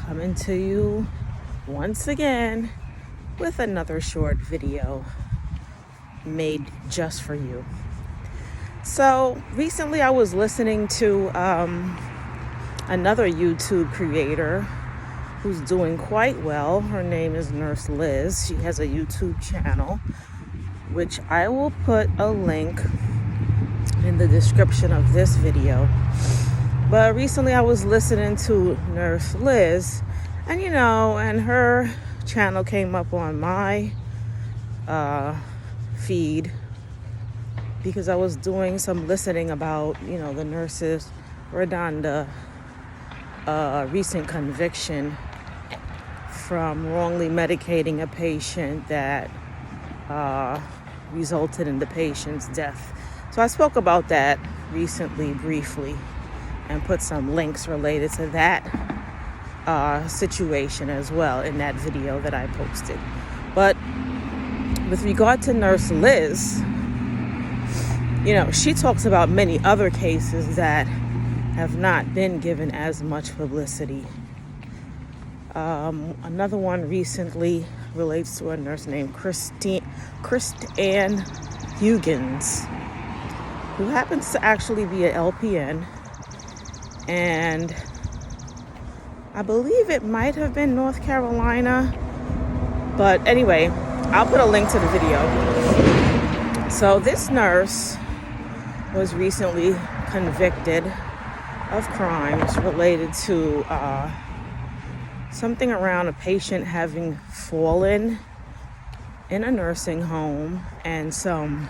coming to you once again with another short video made just for you. So recently I was listening to another YouTube creator who's doing quite well. Her name is Nurse Liz. She has a YouTube channel, which I will put a link in the description of this video. But recently I was listening to Nurse Liz, and her channel came up on my feed because I was doing some listening about, the nurses Redonda recent conviction from wrongly medicating a patient that resulted in the patient's death. So I spoke about that recently briefly and put some links related to that situation as well in that video that I posted. But with regard to Nurse Liz, she talks about many other cases that have not been given as much publicity. Another one recently relates to a nurse named Christine Huggins, who happens to actually be an LPN, and I believe it might have been North Carolina, but anyway, I'll put a link to the video. So this nurse was recently convicted of crimes related to something around a patient having fallen in a nursing home and some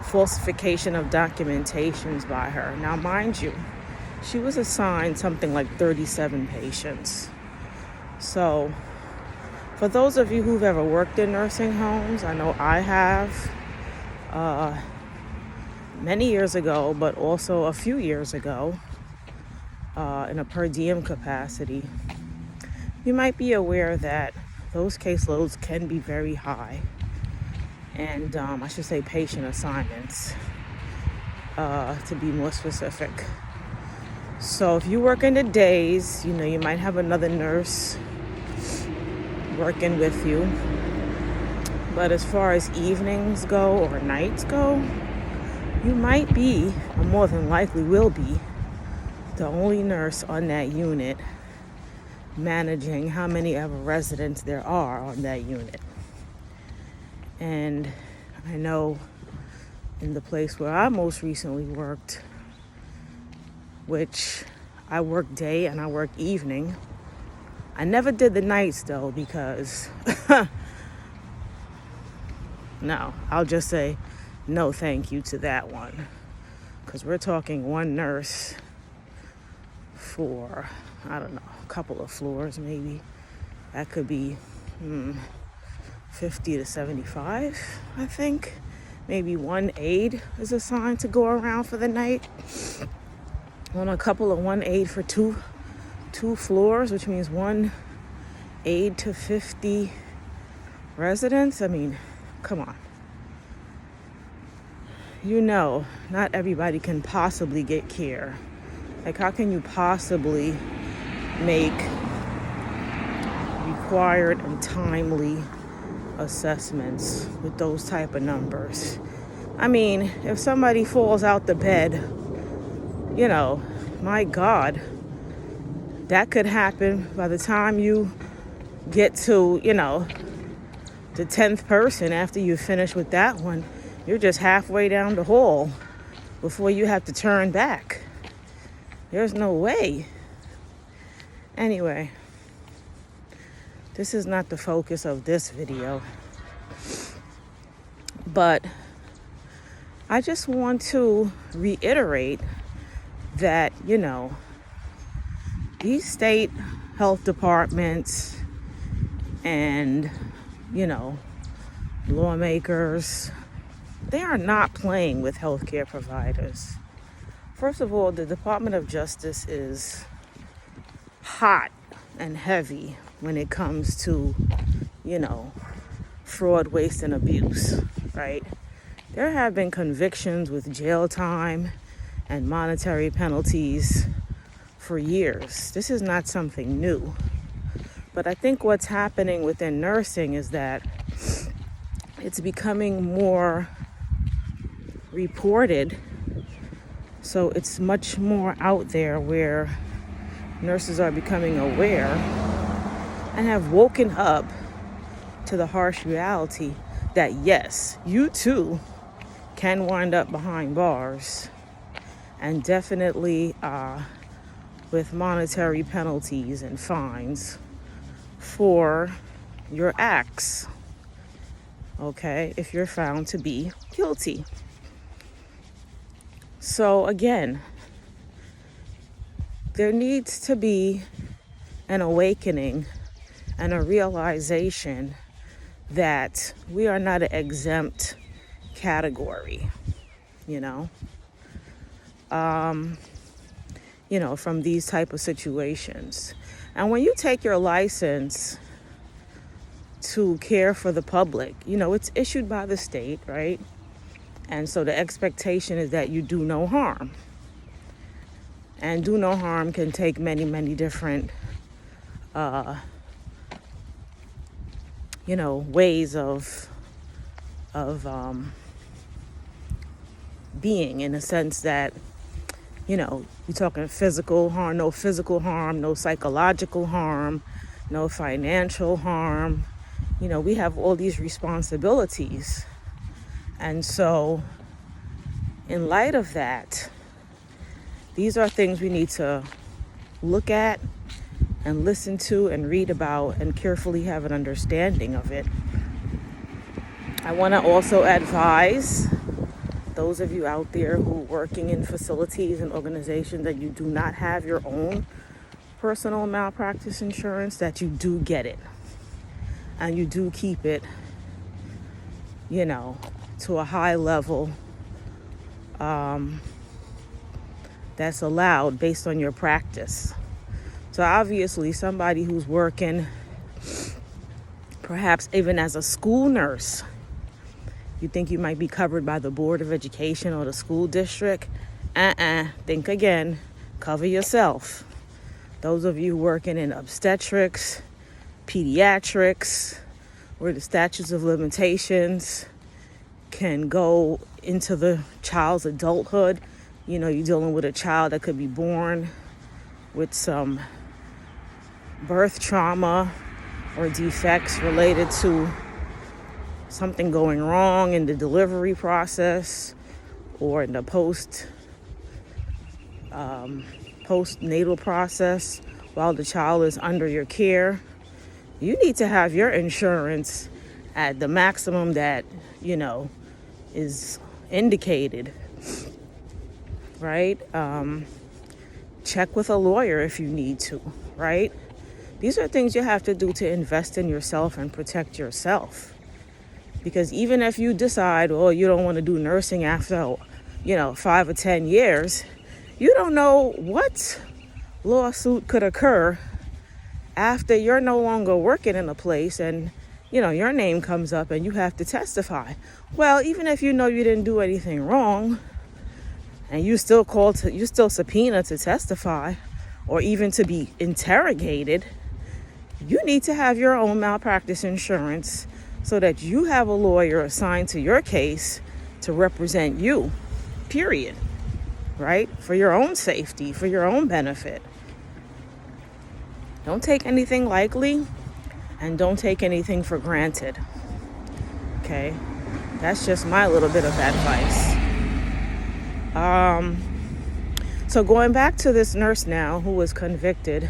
falsification of documentations by her. Now, mind you, she was assigned something like 37 patients. So for those of you who've ever worked in nursing homes, I know I have many years ago, but also a few years ago in a per diem capacity, you might be aware that those caseloads can be very high. And I should say patient assignments, to be more specific. So if you work in the days, you might have another nurse working with you. But as far as evenings go or nights go, you might be, or more than likely will be, the only nurse on that unit managing how many ever residents there are on that unit. And I know in the place where I most recently worked, which I work day and I work evening. I never did the nights though, because no, I'll just say no thank you to that one. Because we're talking one nurse for, I don't know, a couple of floors maybe. That could be 50 to 75, I think. Maybe one aide is assigned to go around for the night. On a couple of one aide for two floors, which means one aide to 50 residents. I mean, come on. Not everybody can possibly get care. Like, how can you possibly make required and timely assessments with those type of numbers? I mean, if somebody falls out the bed, my God, that could happen by the time you get to, the 10th person. After you finish with that one, you're just halfway down the hall before you have to turn back. There's no way. Anyway, this is not the focus of this video, but I just want to reiterate that, these state health departments and, lawmakers, they are not playing with healthcare providers. First of all, the Department of Justice is hot and heavy when it comes to, fraud, waste, and abuse, right? There have been convictions with jail time and monetary penalties for years. This is not something new. But I think what's happening within nursing is that it's becoming more reported. So it's much more out there where nurses are becoming aware and have woken up to the harsh reality that yes, you too can wind up behind bars, and definitely with monetary penalties and fines for your acts, okay, if you're found to be guilty. So again, there needs to be an awakening and a realization that we are not an exempt category, from these type of situations. And when you take your license to care for the public, it's issued by the state, right? And so the expectation is that you do no harm. And do no harm can take many, many different, ways of being, in a sense that, you're talking physical harm, no psychological harm, no financial harm. We have all these responsibilities. And so in light of that, these are things we need to look at and listen to and read about and carefully have an understanding of it. I want to also advise those of you out there who are working in facilities and organizations that you do not have your own personal malpractice insurance, that you do get it. And you do keep it, to a high level that's allowed based on your practice. So obviously somebody who's working perhaps even as a school nurse, you think you might be covered by the Board of Education or the school district. Think again. Cover yourself. Those of you working in obstetrics, pediatrics, where the statutes of limitations can go into the child's adulthood. You're dealing with a child that could be born with some birth trauma or defects related to something going wrong in the delivery process or in the postnatal process while the child is under your care. You need to have your insurance at the maximum that, is indicated, right? Check with a lawyer if you need to, right? These are things you have to do to invest in yourself and protect yourself. Because even if you decide, you don't want to do nursing after, 5 or 10 years, you don't know what lawsuit could occur after you're no longer working in a place and, your name comes up and you have to testify. Well, even if you didn't do anything wrong and you still subpoenaed to testify or even to be interrogated, you need to have your own malpractice insurance so that you have a lawyer assigned to your case to represent you, period, right? For your own safety, for your own benefit. Don't take anything lightly and don't take anything for granted, okay? That's just my little bit of advice. So going back to this nurse now who was convicted,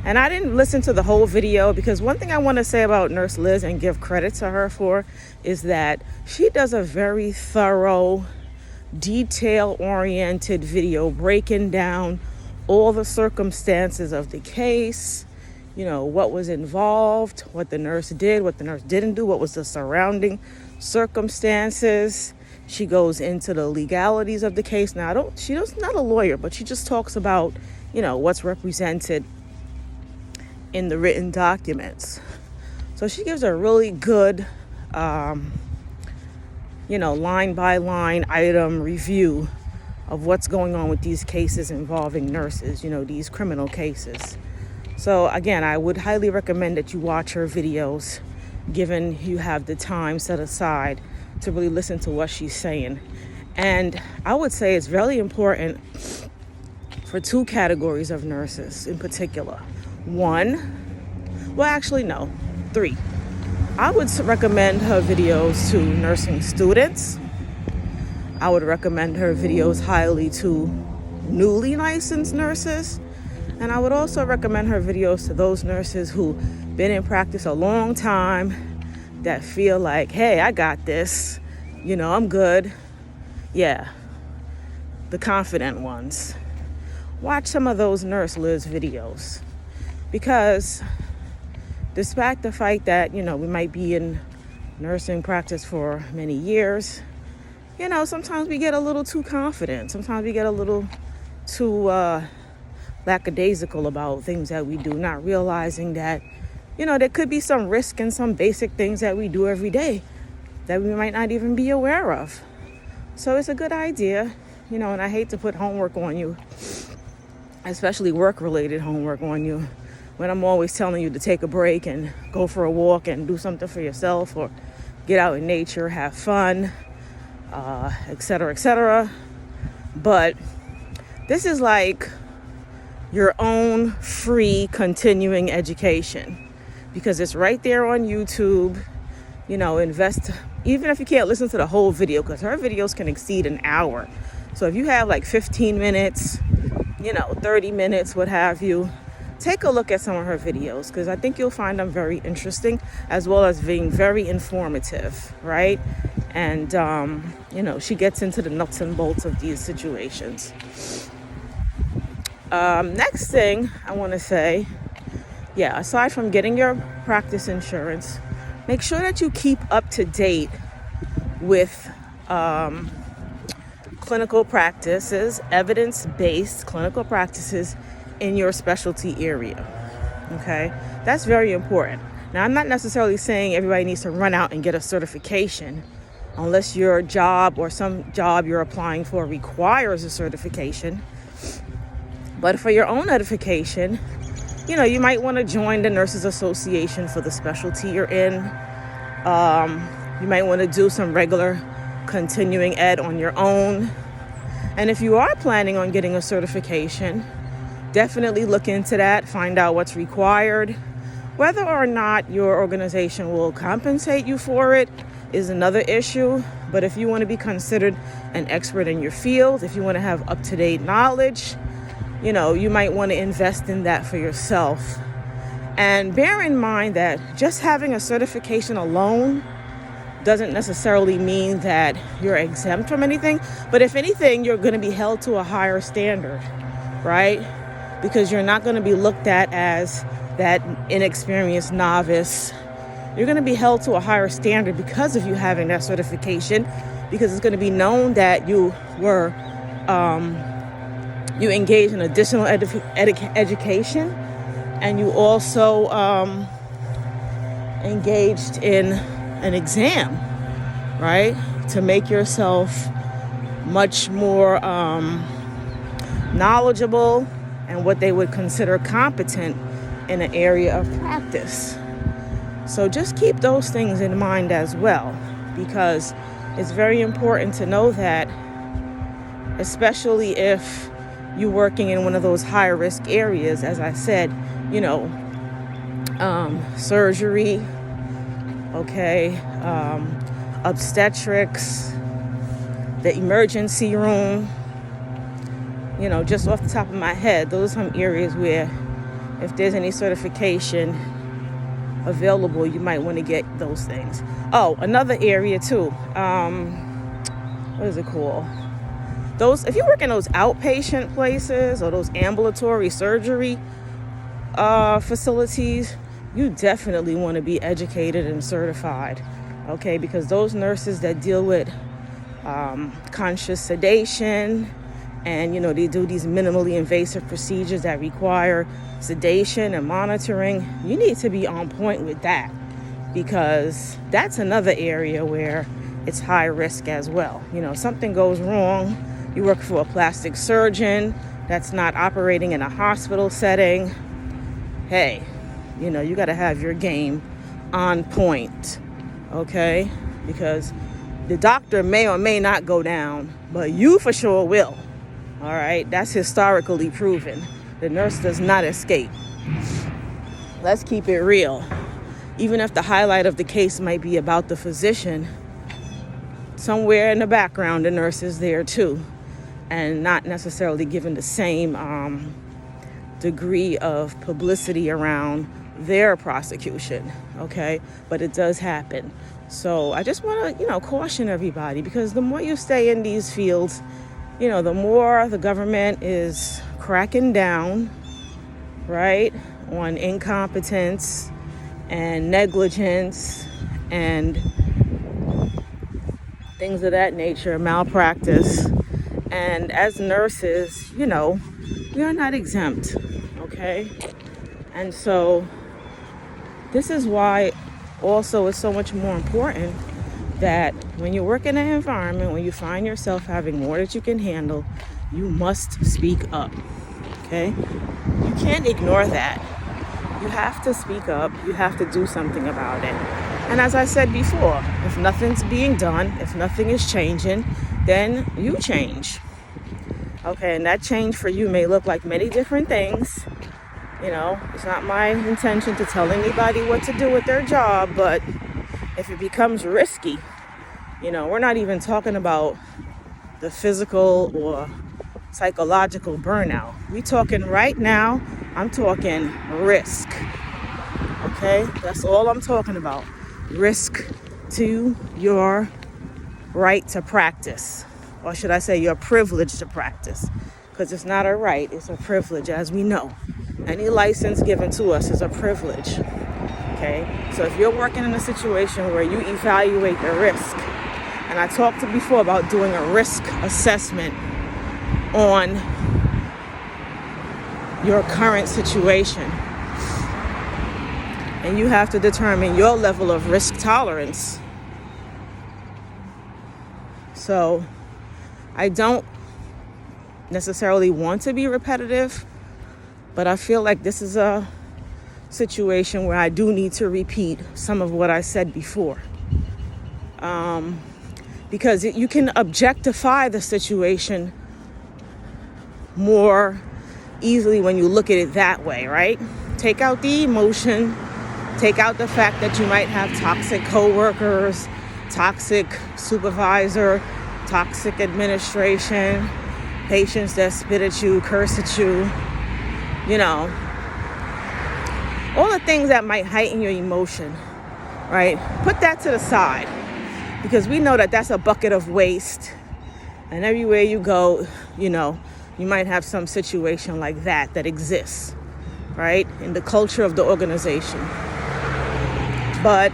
and I didn't listen to the whole video because one thing I want to say about Nurse Liz and give credit to her for is that she does a very thorough, detail-oriented video breaking down all the circumstances of the case, what was involved, what the nurse did, what the nurse didn't do, what was the surrounding circumstances. She goes into the legalities of the case. Now, she's not a lawyer, but she just talks about, what's represented in the written documents. So she gives a really good, line by line item review of what's going on with these cases involving nurses, these criminal cases. So again, I would highly recommend that you watch her videos, given you have the time set aside to really listen to what she's saying. And I would say it's really important for two categories of nurses in particular. Three. I would recommend her videos to nursing students. I would recommend her videos highly to newly licensed nurses. And I would also recommend her videos to those nurses who've been in practice a long time that feel like, hey, I got this. I'm good. Yeah, the confident ones. Watch some of those Nurse Liz videos. Because despite the fact that, we might be in nursing practice for many years, sometimes we get a little too confident. Sometimes we get a little too lackadaisical about things that we do, not realizing that, there could be some risk in some basic things that we do every day that we might not even be aware of. So it's a good idea, and I hate to put homework on you, especially work-related homework on you, when I'm always telling you to take a break and go for a walk and do something for yourself or get out in nature, have fun, etc., etc. But this is like your own free continuing education because it's right there on YouTube. Invest, even if you can't listen to the whole video, because her videos can exceed an hour. So if you have like 15 minutes, 30 minutes, what have you, take a look at some of her videos because I think you'll find them very interesting as well as being very informative, right? And, she gets into the nuts and bolts of these situations. Next thing I want to say, aside from getting your practice insurance, make sure that you keep up to date with clinical practices, evidence-based clinical practices in your specialty area. Okay, that's very important. Now, I'm not necessarily saying everybody needs to run out and get a certification unless your job or some job you're applying for requires a certification. But for your own edification, you might want to join the Nurses Association for the specialty you're in. You might want to do some regular continuing ed on your own. And if you are planning on getting a certification, definitely look into that, find out what's required. Whether or not your organization will compensate you for it is another issue. But if you want to be considered an expert in your field, if you want to have up-to-date knowledge, you might want to invest in that for yourself. And bear in mind that just having a certification alone doesn't necessarily mean that you're exempt from anything. But if anything, you're going to be held to a higher standard, right? Because you're not going to be looked at as that inexperienced novice. You're going to be held to a higher standard because of you having that certification, because it's going to be known that you were you engage in additional education, and you also engaged in an exam, right? To make yourself much more knowledgeable and what they would consider competent in an area of practice. So just keep those things in mind as well, because it's very important to know that, especially if you're working in one of those high-risk areas, as I said, surgery, obstetrics, the emergency room, just off the top of my head, those are some areas where if there's any certification available, you might want to get those things. Oh, another area too. What is it called? If you work in those outpatient places or those ambulatory surgery facilities, you definitely want to be educated and certified, okay? Because those nurses that deal with conscious sedation and, they do these minimally invasive procedures that require sedation and monitoring, you need to be on point with that, because that's another area where it's high risk as well. Something goes wrong, you work for a plastic surgeon that's not operating in a hospital setting, hey, you got to have your game on point, okay? Because the doctor may or may not go down, but you for sure will, all right? That's historically proven. The nurse does not escape. Let's keep it real. Even if the highlight of the case might be about the physician, somewhere in the background, the nurse is there too, and not necessarily given the same degree of publicity around their prosecution, okay? But it does happen. So I just want to, caution everybody, because the more you stay in these fields, the more the government is cracking down, right, on incompetence and negligence and things of that nature, malpractice. And as nurses, we are not exempt, okay? And so this is why also it's so much more important that when you work in an environment, when you find yourself having more that you can handle, you must speak up, okay? You can't ignore that. You have to speak up. You have to do something about it. And as I said before, if nothing's being done, if nothing is changing, then you change. Okay, and that change for you may look like many different things. It's not my intention to tell anybody what to do with their job, but if it becomes risky, we're not even talking about the physical or psychological burnout. We talking right now, I'm talking risk. Okay, that's all I'm talking about. Risk to your right to practice, or should I say your privilege to practice, because it's not a right, it's a privilege, as we know. Any license given to us is a privilege, okay? So if you're working in a situation where you evaluate the risk, and I talked before about doing a risk assessment on your current situation, and you have to determine your level of risk tolerance. So I don't necessarily want to be repetitive, but I feel like this is a situation where I do need to repeat some of what I said before. Because you can objectify the situation more easily when you look at it that way, right? Take out the emotion, take out the fact that you might have toxic coworkers, toxic supervisor, toxic administration, patients that spit at you, curse at you, all the things that might heighten your emotion, right? Put that to the side, because we know that that's a bucket of waste, and everywhere you go, you might have some situation like that exists, right, in the culture of the organization. But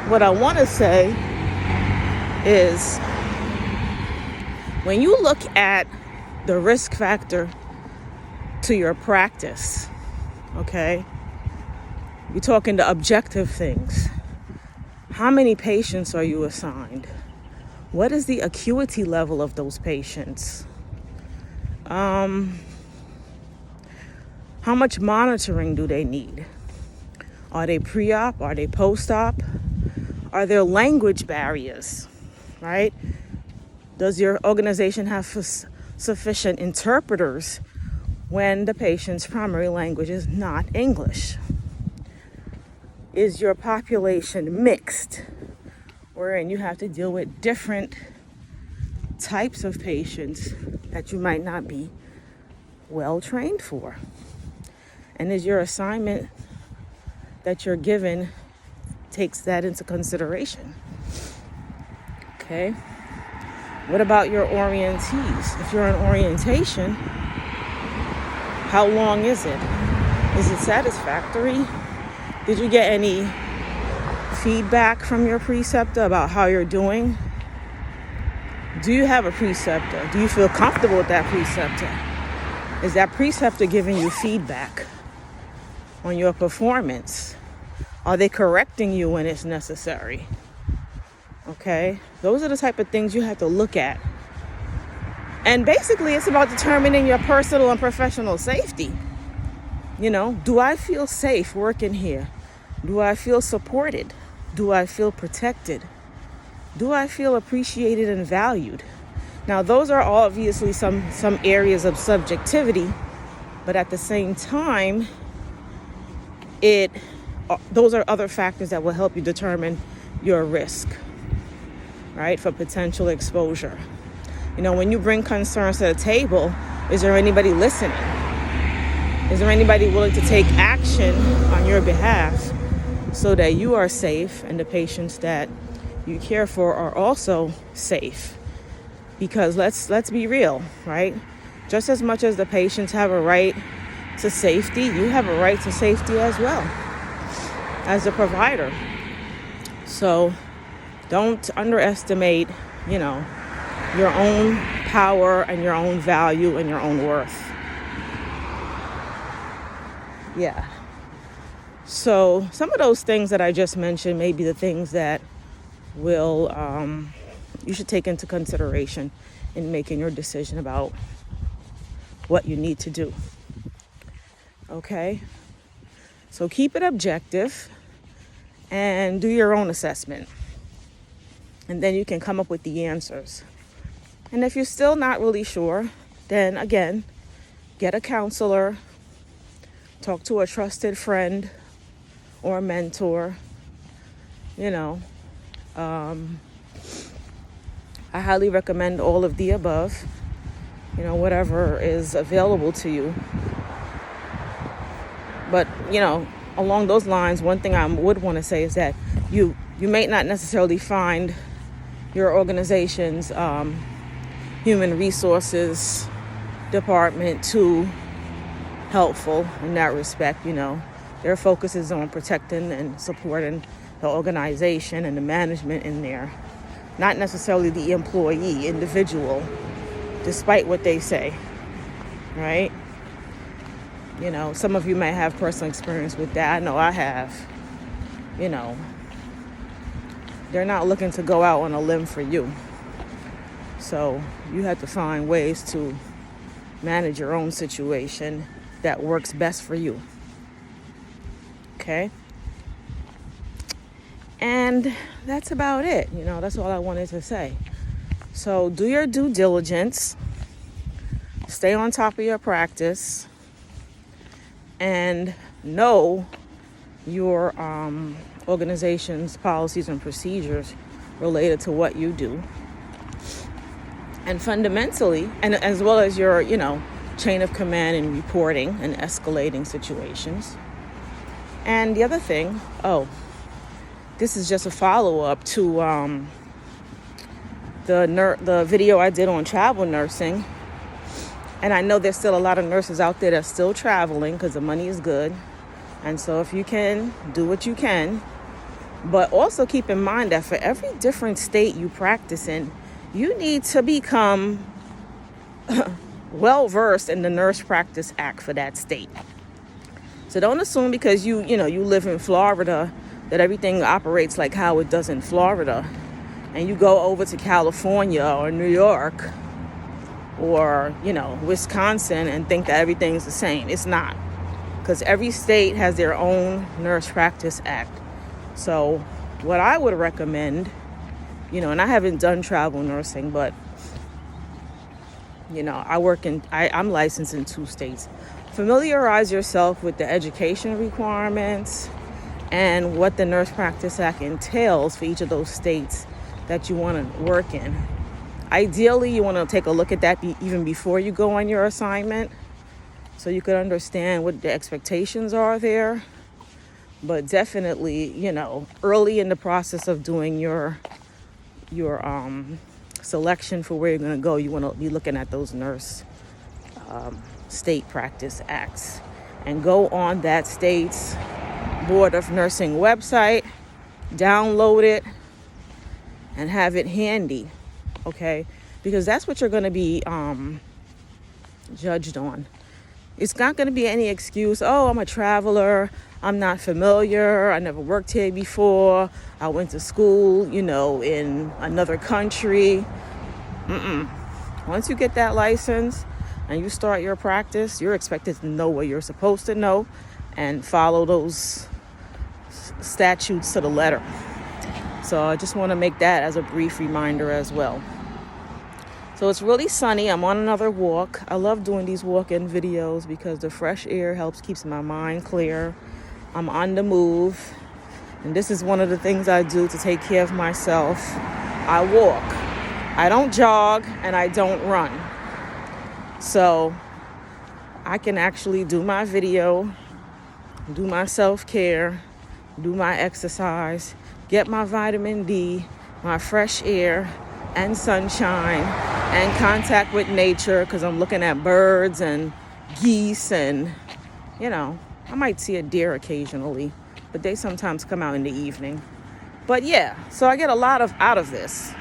what I want to say is, when you look at the risk factor to your practice, okay, we're talking the objective things. How many patients are you assigned? What is the acuity level of those patients? How much monitoring do they need? Are they pre-op? Are they post-op? Are there language barriers, right? Does your organization have sufficient interpreters when the patient's primary language is not English? Is your population mixed, wherein you have to deal with different types of patients that you might not be well trained for? And is your assignment that you're given takes that into consideration? Okay. What about your orientees? If you're in orientation, how long is it? Is it satisfactory? Did you get any feedback from your preceptor about how you're doing? Do you have a preceptor? Do you feel comfortable with that preceptor? Is that preceptor giving you feedback on your performance? Are they correcting you when it's necessary? Okay, those are the type of things you have to look at. And basically, it's about determining your personal and professional safety. Do I feel safe working here? Do I feel supported? Do I feel protected? Do I feel appreciated and valued? Now, those are obviously some areas of subjectivity, but at the same time, those are other factors that will help you determine your risk, right, for potential exposure. When you bring concerns to the table, is there anybody listening? Is there anybody willing to take action on your behalf so that you are safe and the patients that you care for are also safe? Because let's be real, right? Just as much as the patients have a right to safety, you have a right to safety as well as a provider. So don't underestimate, your own power and your own value and your own worth. Yeah. So some of those things that I just mentioned may be the things that will you should take into consideration in making your decision about what you need to do. Okay? So keep it objective and do your own assessment. And then you can come up with the answers. And if you're still not really sure, then again, get a counselor, talk to a trusted friend or a mentor. I highly recommend all of the above, whatever is available to you. But, along those lines, one thing I would want to say is that you may not necessarily find your organization's human resources department too helpful in that respect. Their focus is on protecting and supporting the organization and the management in there, not necessarily the employee, individual, despite what they say, right? Some of you may have personal experience with that. I know I have. They're not looking to go out on a limb for you. So you have to find ways to manage your own situation that works best for you. Okay? And that's about it. That's all I wanted to say. So do your due diligence. Stay on top of your practice. And know your organization's policies and procedures related to what you do. And fundamentally, and as well as your, chain of command in reporting and escalating situations. And the other thing, this is just a follow-up to the video I did on travel nursing. And I know there's still a lot of nurses out there that's still traveling because the money is good. And so if you can, do what you can. But also keep in mind that for every different state you practice in, you need to become well-versed in the Nurse Practice Act for that state. So don't assume because you live in Florida that everything operates like how it does in Florida. And you go over to California or New York or, Wisconsin and think that everything's the same. It's not. Because every state has their own Nurse Practice Act. So what I would recommend, and I haven't done travel nursing, but, I'm licensed in 2 states. Familiarize yourself with the education requirements and what the Nurse Practice Act entails for each of those states that you want to work in. Ideally, you want to take a look at that even before you go on your assignment so you could understand what the expectations are there. But definitely, early in the process of doing your selection for where you're going to go, you want to be looking at those nurse state practice acts and go on that state's Board of Nursing website, download it, and have it handy, okay? Because that's what you're going to be judged on. It's not going to be any excuse, I'm a traveler, I'm not familiar, I never worked here before, I went to school, in another country. Once you get that license, and you start your practice, you're expected to know what you're supposed to know and follow those statutes to the letter. So I just want to make that as a brief reminder as well. So it's really sunny. I'm on another walk. I love doing these walk-in videos because the fresh air keeps my mind clear. I'm on the move. And this is one of the things I do to take care of myself. I walk. I don't jog and I don't run. So I can actually do my video, do my self-care, do my exercise, get my vitamin D, my fresh air and sunshine and contact with nature, because I'm looking at birds and geese and, I might see a deer occasionally, but they sometimes come out in the evening. But yeah, so I get a lot out of this.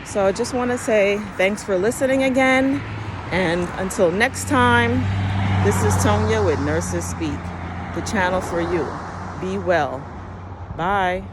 So I just want to say thanks for listening again. And until next time, this is Tonya with Nurses Speak, the channel for you. Be well. Bye.